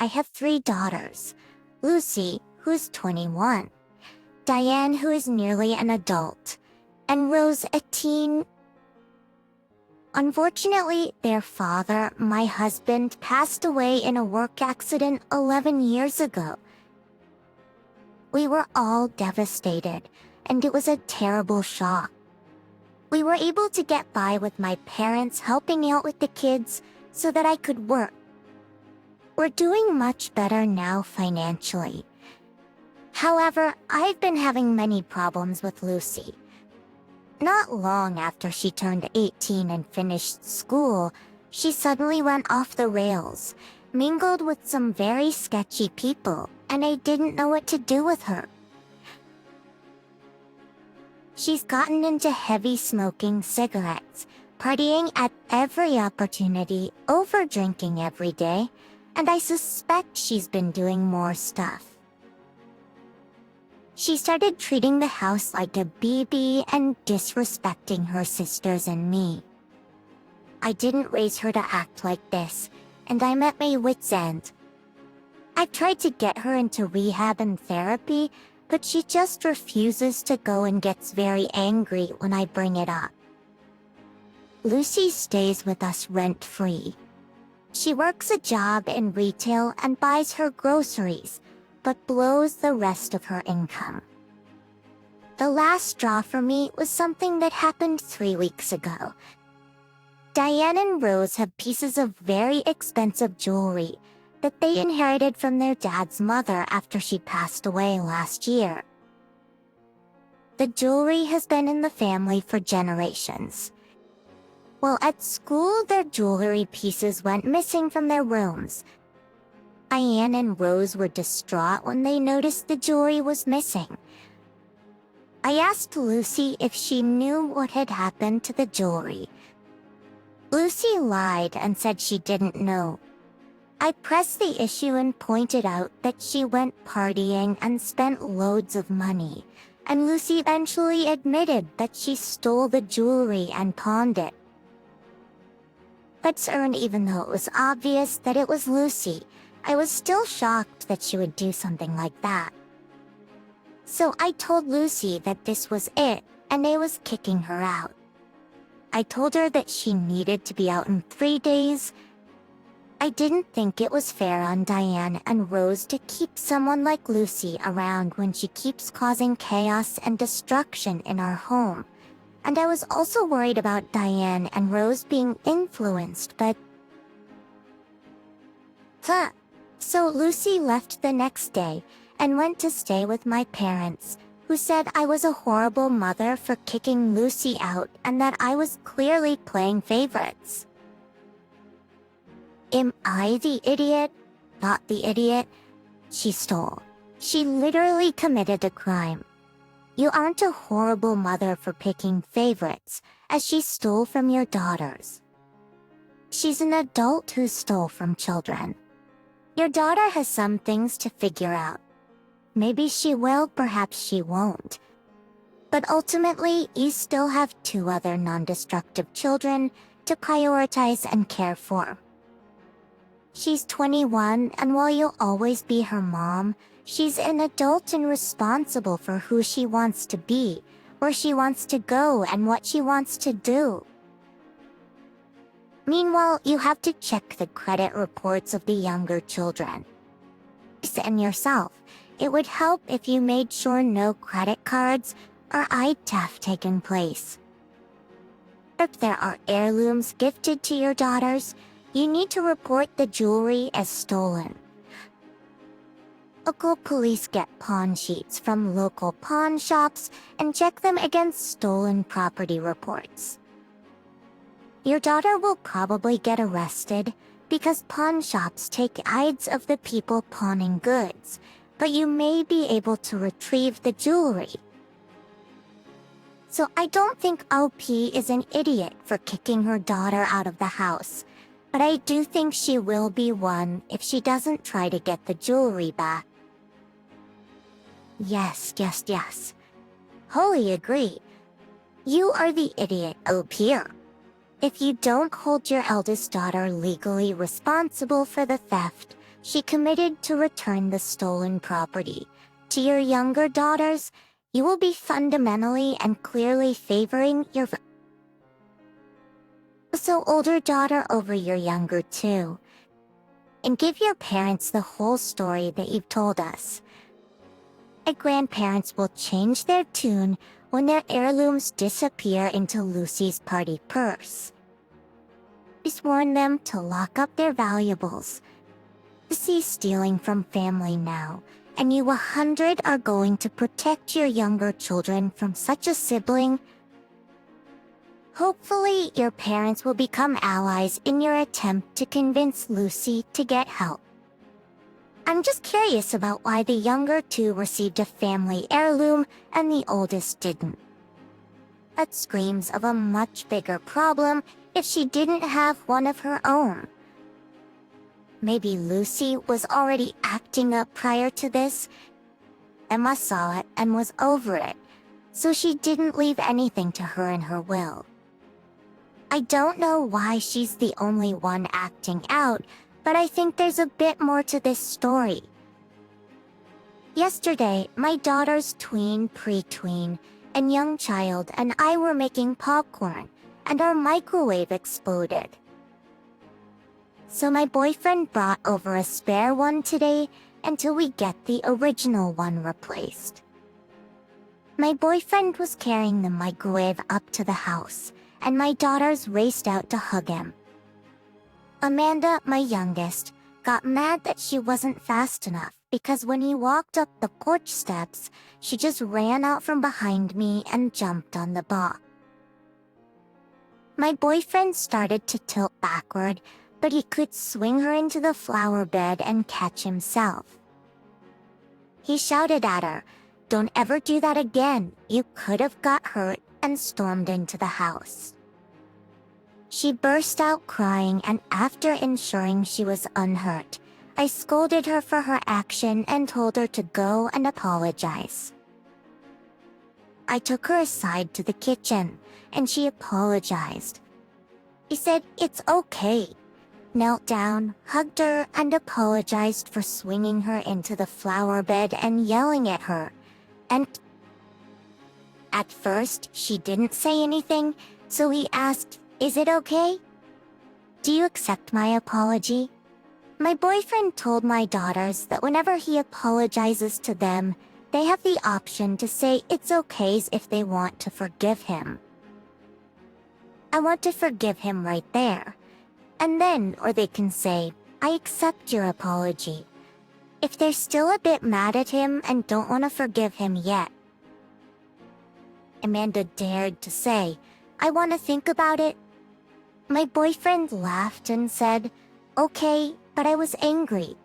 I have 3 daughters. Lucy, who's 21, Diane, who is nearly an adult, and Rose, a teen. Unfortunately, their father, my husband, passed away in a work accident 11 years ago. We were all devastated, and it was a terrible shock. We were able to get by with my parents helping out with the kids so that I could work. We're doing much better now financially. However, I've been having many problems with Lucy. Not long after she turned 18 and finished school, she suddenly went off the rails, mingled with some very sketchy people, and I didn't know what to do with her. She's gotten into heavy smoking cigarettes, partying at every opportunity, over-drinking every day, and I suspect she's been doing more stuff. She started treating the house like a BB and disrespecting her sisters and me. I didn't raise her to act like this, and I'm at my wit's end. I've tried to get her into rehab and therapy, but she just refuses to go and gets very angry when I bring it up. Lucy stays with us rent-free. She works a job in retail and buys her groceries, but blows the rest of her income. The last straw for me was something that happened 3 weeks ago. Diane and Rose have pieces of very expensive jewelry that they inherited from their dad's mother after she passed away last year. The jewelry has been in the family for generations. Well, at school, their jewelry pieces went missing from their rooms. Diane and Rose were distraught when they noticed the jewelry was missing. I asked Lucy if she knew what had happened to the jewelry. Lucy lied and said she didn't know. I pressed the issue and pointed out that she went partying and spent loads of money, and Lucy eventually admitted that she stole the jewelry and pawned it. Concerned, even though it was obvious that it was Lucy, I was still shocked that she would do something like that. So I told Lucy that this was it, and I was kicking her out. I told her that she needed to be out in 3 days. I didn't think it was fair on Diane and Rose to keep someone like Lucy around when she keeps causing chaos and destruction in our home. And I was also worried about Diane and Rose being influenced, but... So Lucy left the next day and went to stay with my parents, who said I was a horrible mother for kicking Lucy out and that I was clearly playing favorites. Am I the idiot? Not the idiot. She stole. She literally committed a crime. You aren't a horrible mother for picking favorites, as she stole from your daughters. She's an adult who stole from children. Your daughter has some things to figure out. Maybe she will, perhaps she won't. But ultimately, you still have 2 other non-destructive children to prioritize and care for. She's 21, and while you'll always be her mom, she's an adult and responsible for who she wants to be, where she wants to go, and what she wants to do. Meanwhile, you have to check the credit reports of the younger children. And yourself, it would help if you made sure no credit cards or eye theft taken place. If there are heirlooms gifted to your daughters, you need to report the jewelry as stolen. Local police get pawn sheets from local pawn shops and check them against stolen property reports. Your daughter will probably get arrested because pawn shops take IDs of the people pawning goods, but you may be able to retrieve the jewelry. So I don't think OP is an idiot for kicking her daughter out of the house, but I do think she will be one if she doesn't try to get the jewelry back. Yes. Wholly agree. You are the idiot, OP. If you don't hold your eldest daughter legally responsible for the theft, She committed to return the stolen property. To your younger daughters, you will be fundamentally and clearly favoring your older daughter over your younger two. And give your parents the whole story that you've told us. And grandparents will change their tune when their heirlooms disappear into Lucy's party purse. Please warn them to lock up their valuables. Cease stealing from family now, and you 100 are going to protect your younger children from such a sibling. Hopefully, your parents will become allies in your attempt to convince Lucy to get help. I'm just curious about why the younger two received a family heirloom and the oldest didn't. That screams of a much bigger problem if she didn't have one of her own. Maybe Lucy was already acting up prior to this. Emma saw it and was over it, so she didn't leave anything to her in her will. I don't know why she's the only one acting out, but I think there's a bit more to this story. Yesterday, my daughter's tween, pre-tween, and young child and I were making popcorn, and our microwave exploded. So my boyfriend brought over a spare one today until we get the original one replaced. My boyfriend was carrying the microwave up to the house, and my daughters raced out to hug him. Amanda, my youngest, got mad that she wasn't fast enough because when he walked up the porch steps, she just ran out from behind me and jumped on the box. My boyfriend started to tilt backward, but he could swing her into the flower bed and catch himself. He shouted at her, "Don't ever do that again, you could have got hurt," and stormed into the house. She burst out crying, and after ensuring she was unhurt, I scolded her for her action and told her to go and apologize. I took her aside to the kitchen, and she apologized. She said it's okay, knelt down, hugged her, and apologized for swinging her into the flower bed and yelling at her. And at first, she didn't say anything, so he asked, "Is it okay? Do you accept my apology?" My boyfriend told my daughters that whenever he apologizes to them, they have the option to say it's okay if they want to forgive him. I want to forgive him right there. And then, or they can say, "I accept your apology," if they're still a bit mad at him and don't want to forgive him yet. Amanda dared to say, "I want to think about it." My boyfriend laughed and said, "Okay, but I was angry."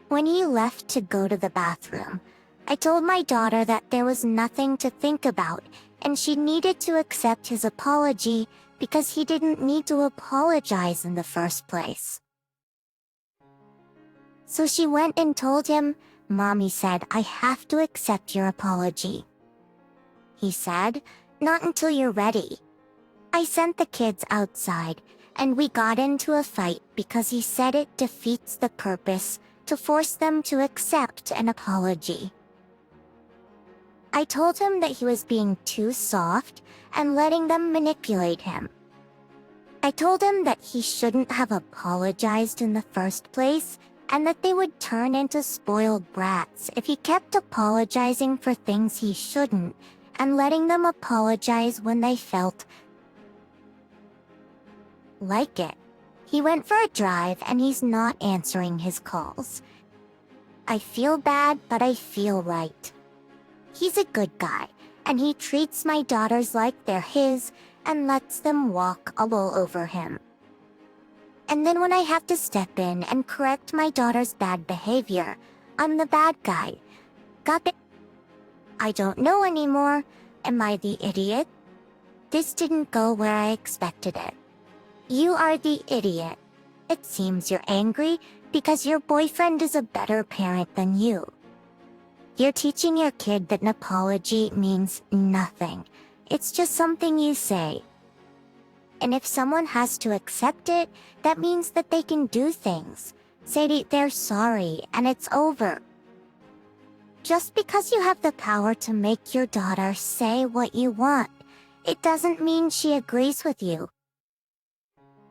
When he left to go to the bathroom, I told my daughter that there was nothing to think about and she needed to accept his apology because he didn't need to apologize in the first place. So she went and told him, "Mommy said I have to accept your apology." He said, "Not until you're ready." I sent the kids outside, and we got into a fight because he said it defeats the purpose to force them to accept an apology. I told him that he was being too soft and letting them manipulate him. I told him that he shouldn't have apologized in the first place and that they would turn into spoiled brats if he kept apologizing for things he shouldn't and letting them apologize when they felt like it. He went for a drive and he's not answering his calls. I feel bad, but I feel right. He's a good guy, and he treats my daughters like they're his and lets them walk all over him. And then when I have to step in and correct my daughter's bad behavior, I'm the bad guy. Got it? I don't know anymore. Am I the idiot? This didn't go where I expected it. You are the idiot. It seems you're angry because your boyfriend is a better parent than you. You're teaching your kid that an apology means nothing. It's just something you say. And if someone has to accept it, that means that they can do things. Say they're sorry and it's over. Just because you have the power to make your daughter say what you want, it doesn't mean she agrees with you.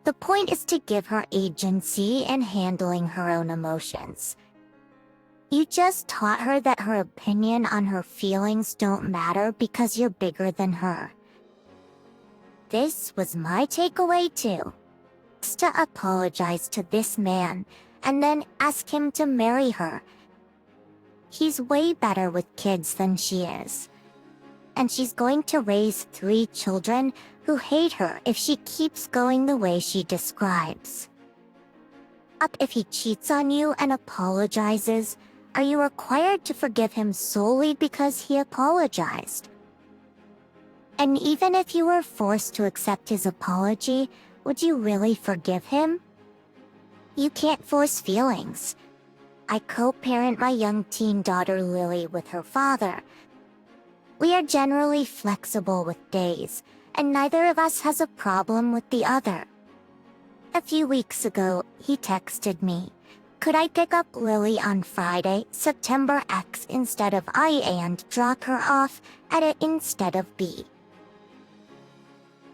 The point is to give her agency in handling her own emotions. You just taught her that her opinion on her feelings don't matter because you're bigger than her. This was my takeaway too. To apologize to this man and then ask him to marry her. He's way better with kids than she is. And she's going to raise 3 children who hate her if she keeps going the way she describes. If he cheats on you and apologizes, are you required to forgive him solely because he apologized? And even if you were forced to accept his apology, would you really forgive him? You can't force feelings. I co-parent my young teen daughter Lily with her father. We are generally flexible with days, and neither of us has a problem with the other. A few weeks ago, he texted me, "Could I pick up Lily on Friday, September X instead of I and drop her off at A instead of B?"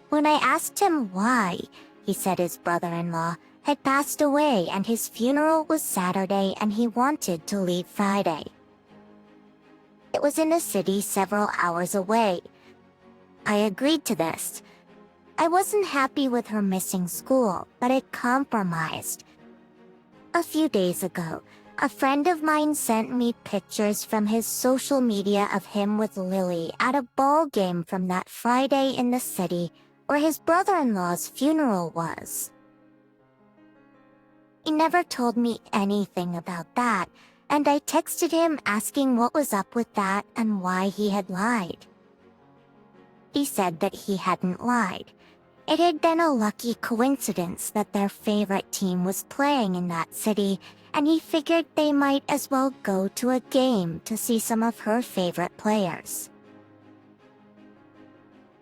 When I asked him why, he said his brother-in-law had passed away and his funeral was Saturday and he wanted to leave Friday. It was in a city several hours away. I agreed to this. I wasn't happy with her missing school, but it compromised. A few days ago, a friend of mine sent me pictures from his social media of him with Lily at a ball game from that Friday in the city where his brother-in-law's funeral was. He never told me anything about that, and I texted him asking what was up with that and why he had lied. He said that he hadn't lied. It had been a lucky coincidence that their favorite team was playing in that city, and he figured they might as well go to a game to see some of her favorite players.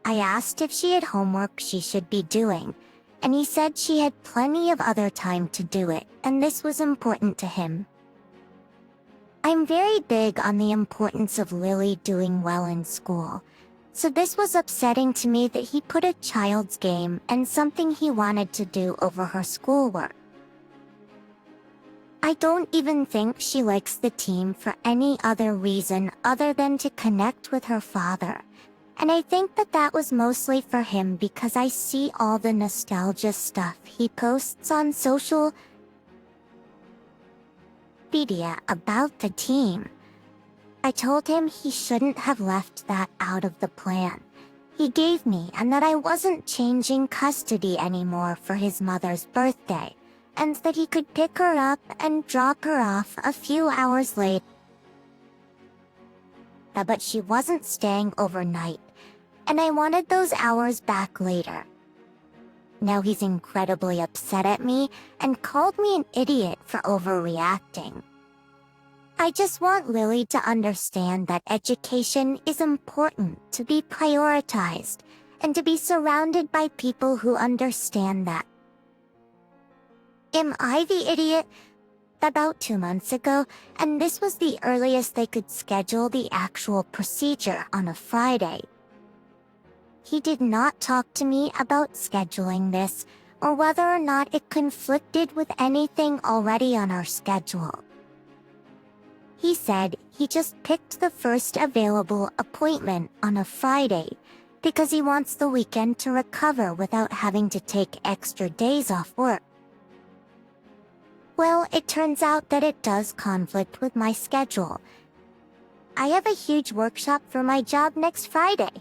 I asked if she had homework she should be doing, and he said she had plenty of other time to do it, and this was important to him. I'm very big on the importance of Lily doing well in school, so this was upsetting to me that he put a child's game and something he wanted to do over her schoolwork. I don't even think she likes the team for any other reason other than to connect with her father. And I think that that was mostly for him because I see all the nostalgia stuff he posts on social media about the team. I told him he shouldn't have left that out of the plan he gave me and that I wasn't changing custody anymore for his mother's birthday, and that he could pick her up and drop her off a few hours later. But she wasn't staying overnight, and I wanted those hours back later. Now he's incredibly upset at me and called me an idiot for overreacting. I just want Lily to understand that education is important, to be prioritized, and to be surrounded by people who understand that. Am I the idiot? About 2 months ago, and this was the earliest they could schedule the actual procedure on a Friday. He did not talk to me about scheduling this, or whether or not it conflicted with anything already on our schedule. He said he just picked the first available appointment on a Friday because he wants the weekend to recover without having to take extra days off work. Well, it turns out that it does conflict with my schedule. I have a huge workshop for my job next Friday.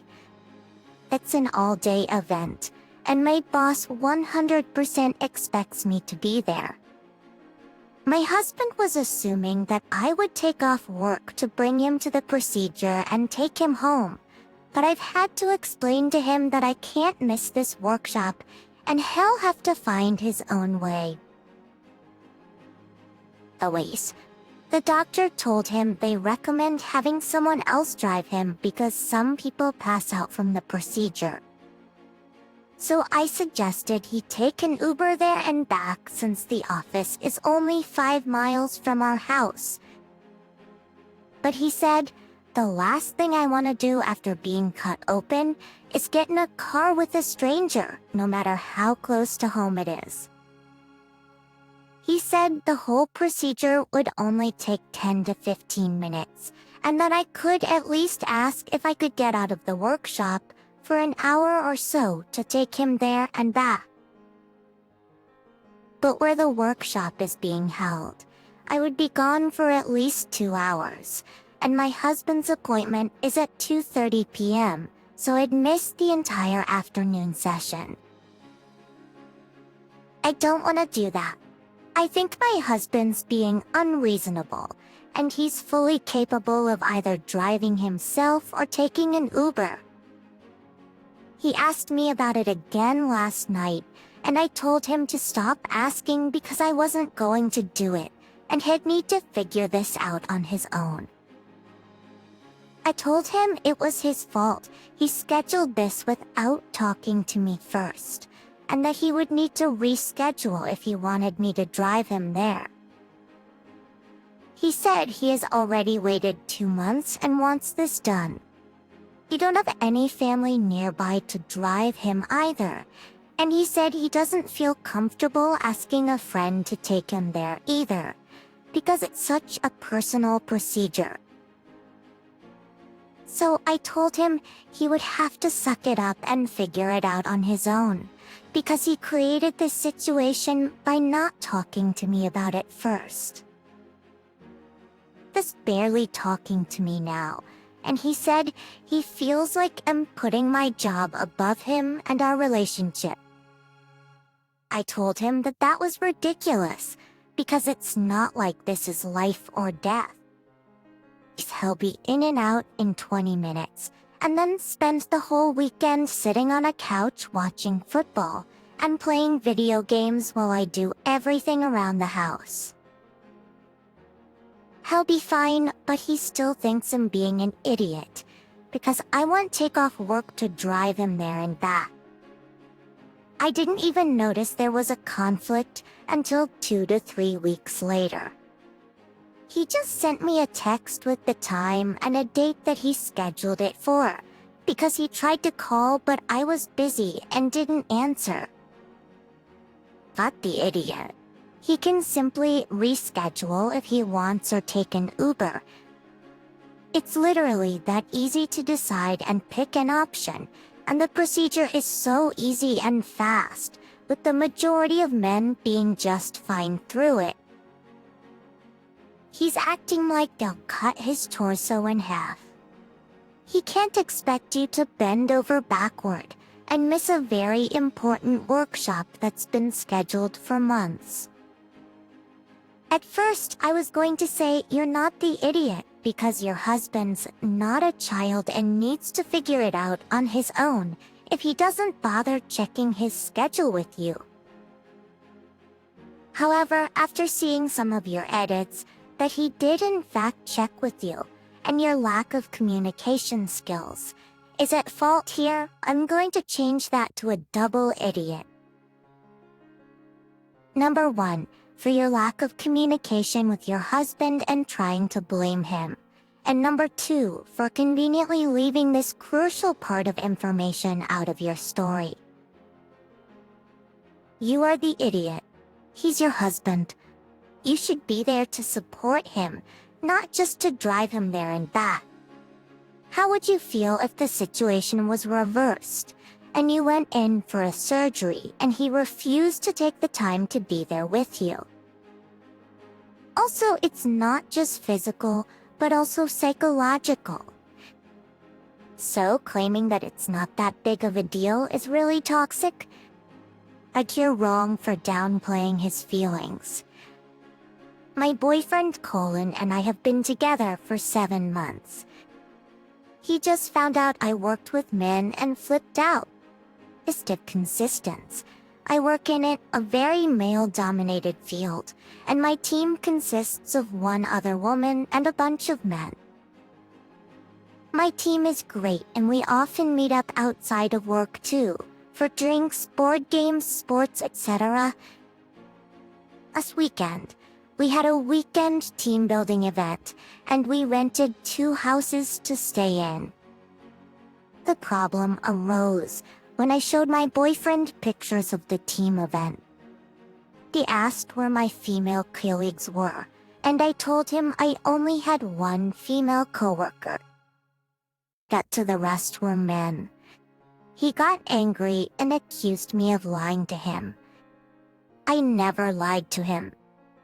It's an all-day event, and my boss 100% expects me to be there. My husband was assuming that I would take off work to bring him to the procedure and take him home, but I've had to explain to him that I can't miss this workshop, and he'll have to find his own way. The doctor told him they recommend having someone else drive him because some people pass out from the procedure. So I suggested he take an Uber there and back since the office is only 5 miles from our house. But he said, the last thing I want to do after being cut open is get in a car with a stranger, no matter how close to home it is. He said the whole procedure would only take 10 to 15 minutes, and that I could at least ask if I could get out of the workshop for an hour or so to take him there and back. But where the workshop is being held, I would be gone for at least 2 hours, and my husband's appointment is at 2:30 p.m., so I'd miss the entire afternoon session. I don't want to do that. I think my husband's being unreasonable, and he's fully capable of either driving himself or taking an Uber. He asked me about it again last night, and I told him to stop asking because I wasn't going to do it, and he'd need to figure this out on his own. I told him it was his fault. He scheduled this without talking to me first, and that he would need to reschedule if he wanted me to drive him there. He said he has already waited 2 months and wants this done. He don't have any family nearby to drive him either, and he said he doesn't feel comfortable asking a friend to take him there either, because it's such a personal procedure. So I told him he would have to suck it up and figure it out on his own, because he created this situation by not talking to me about it first. He's barely talking to me now, and he said he feels like I'm putting my job above him and our relationship. I told him that that was ridiculous, because it's not like this is life or death. He'll be in and out in 20 minutes, and then spend the whole weekend sitting on a couch watching football and playing video games while I do everything around the house. He'll be fine, but he still thinks I'm being an idiot, because I won't take off work to drive him there and back. I didn't even notice there was a conflict until 2 to 3 weeks later. He just sent me a text with the time and a date that he scheduled it for, because he tried to call but I was busy and didn't answer. Not the idiot. He can simply reschedule if he wants or take an Uber. It's literally that easy to decide and pick an option, and the procedure is so easy and fast, with the majority of men being just fine through it. He's acting like they'll cut his torso in half. He can't expect you to bend over backward and miss a very important workshop that's been scheduled for months. At first, I was going to say you're not the idiot because your husband's not a child and needs to figure it out on his own if he doesn't bother checking his schedule with you. However, after seeing some of your edits, that he did in fact check with you, and your lack of communication skills is at fault here, I'm going to change that to a double idiot. Number 1, for your lack of communication with your husband and trying to blame him. And number 2, for conveniently leaving this crucial part of information out of your story. You are the idiot. He's your husband. You should be there to support him, not just to drive him there and back. How would you feel if the situation was reversed, and you went in for a surgery and he refused to take the time to be there with you? Also, it's not just physical, but also psychological. So, claiming that it's not that big of a deal is really toxic? Like you're wrong for downplaying his feelings. My boyfriend Colin and I have been together for 7 months. He just found out I worked with men and flipped out. Just of consistence. I work in a very male-dominated field, and my team consists of 1 other woman and a bunch of men. My team is great and we often meet up outside of work too, for drinks, board games, sports, etc. Last weekend, we had a weekend team building event, and we rented 2 houses to stay in. The problem arose when I showed my boyfriend pictures of the team event. He asked where my female colleagues were, and I told him I only had 1 female coworker. Got to the rest were men. He got angry and accused me of lying to him. I never lied to him.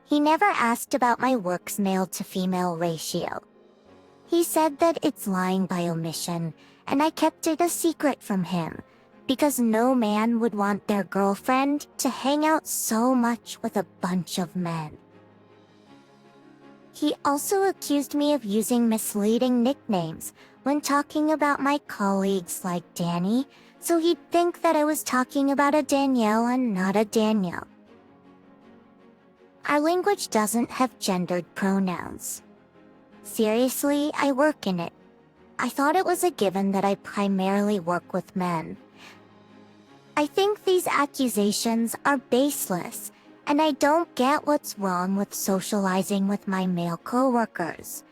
He never asked about my work's male-to-female ratio. He said that it's lying by omission, and I kept it a secret from him, because no man would want their girlfriend to hang out so much with a bunch of men. He also accused me of using misleading nicknames when talking about my colleagues like Danny, so he'd think that I was talking about a Danielle and not a Daniel. Our language doesn't have gendered pronouns. Seriously, I work in it. I thought it was a given that I primarily work with men. I think these accusations are baseless, and I don't get what's wrong with socializing with my male coworkers.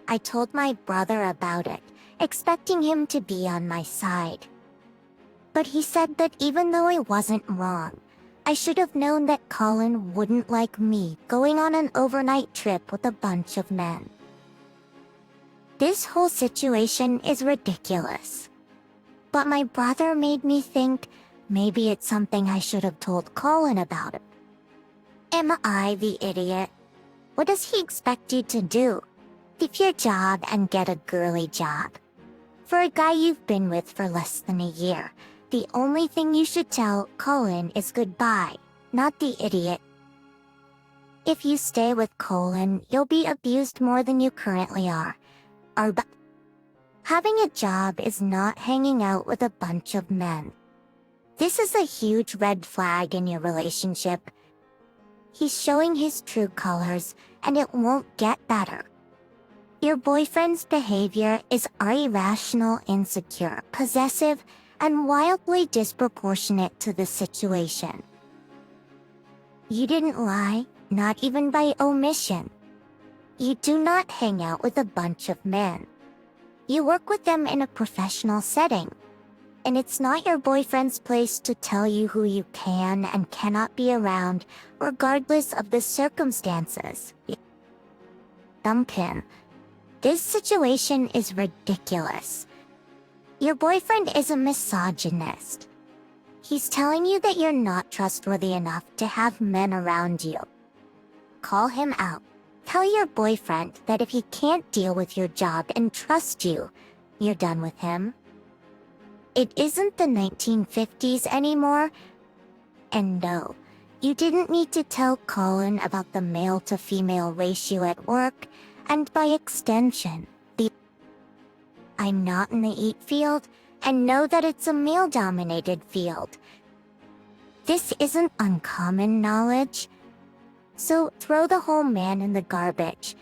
I told my brother about it, expecting him to be on my side. But he said that even though I wasn't wrong, I should have known that Colin wouldn't like me going on an overnight trip with a bunch of men. This whole situation is ridiculous. But my brother made me think maybe it's something I should have told Colin about it. Am I the idiot? What does he expect you to do? Leave your job and get a girly job. For a guy you've been with for less than a year, the only thing you should tell Colin is goodbye, not the idiot. If you stay with Colin, you'll be abused more than you currently are. Having a job is not hanging out with a bunch of men. This is a huge red flag in your relationship. He's showing his true colors, and it won't get better. Your boyfriend's behavior is irrational, insecure, possessive, and wildly disproportionate to the situation. You didn't lie, not even by omission. You do not hang out with a bunch of men. You work with them in a professional setting, and it's not your boyfriend's place to tell you who you can and cannot be around, regardless of the circumstances. Dump him. This situation is ridiculous. Your boyfriend is a misogynist. He's telling you that you're not trustworthy enough to have men around you. Call him out. Tell your boyfriend that if he can't deal with your job and trust you, you're done with him. It isn't the 1950s anymore. And no, you didn't need to tell Colin about the male-to-female ratio at work, and by extension, I'm not in the eat field, and know that it's a male-dominated field. This isn't uncommon knowledge. So throw the whole man in the garbage,